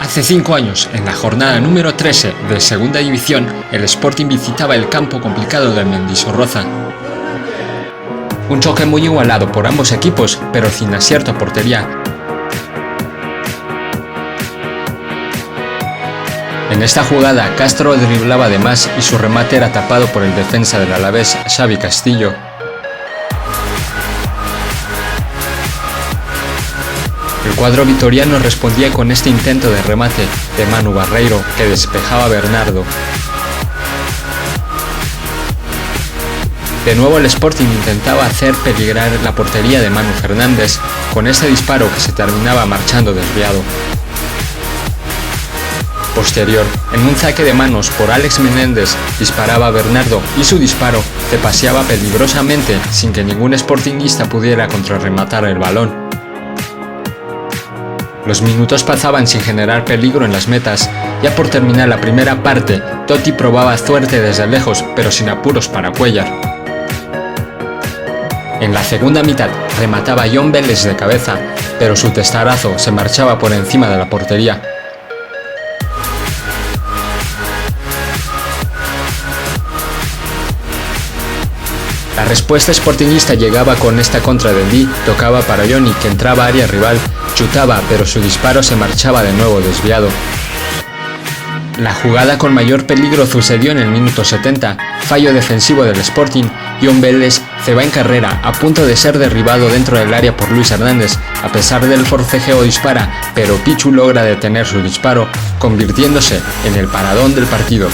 Hace 5 años, en la jornada número 13 de Segunda División, el Sporting visitaba el campo complicado de Mendizorroza. Un choque muy igualado por ambos equipos, pero sin acierto a portería. En esta jugada, Castro driblaba de más y su remate era tapado por el defensa del Alavés, Xavi Castillo. El cuadro vitoriano respondía con este intento de remate de Manu Barreiro, que despejaba a Bernardo. De nuevo el Sporting intentaba hacer peligrar la portería de Manu Fernández, con este disparo que se terminaba marchando desviado. Posterior, en un saque de manos por Alex Menéndez, disparaba a Bernardo y su disparo se paseaba peligrosamente sin que ningún sportinguista pudiera contrarrematar el balón. Los minutos pasaban sin generar peligro en las metas. Ya por terminar la primera parte, Totti probaba suerte desde lejos, pero sin apuros para Cuéllar. En la segunda mitad remataba Jon Vélez de cabeza, pero su testarazo se marchaba por encima de la portería. La respuesta sportingista llegaba con esta contra de Di, tocaba para Johnny, que entraba a área rival, chutaba, pero su disparo se marchaba de nuevo desviado. La jugada con mayor peligro sucedió en el minuto 70, fallo defensivo del Sporting. Jon Vélez se va en carrera, a punto de ser derribado dentro del área por Luis Hernández. A pesar del forcejeo dispara, pero Pichu logra detener su disparo, convirtiéndose en el paradón del partido.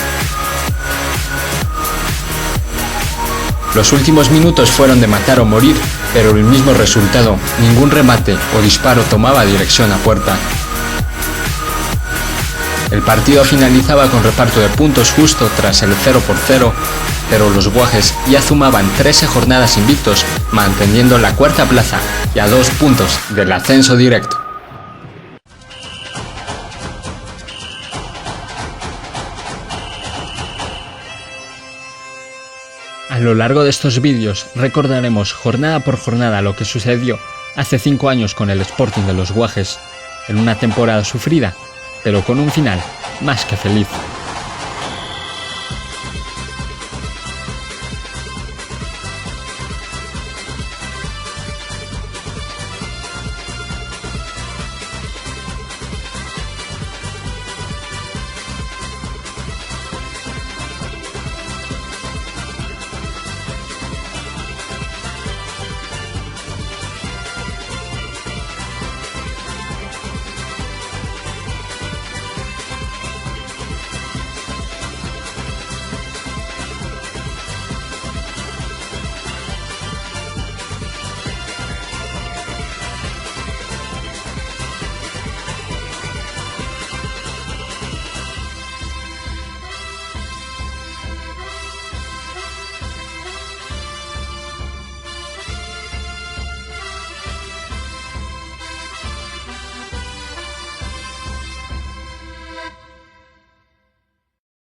Los últimos minutos fueron de matar o morir, pero el mismo resultado, ningún remate o disparo tomaba dirección a puerta. El partido finalizaba con reparto de puntos justo tras el 0-0, pero los guajes ya sumaban 13 jornadas invictos, manteniendo la cuarta plaza y a 2 puntos del ascenso directo. A lo largo de estos vídeos recordaremos jornada por jornada lo que sucedió hace 5 años con el Sporting de los Guajes, en una temporada sufrida, pero con un final más que feliz.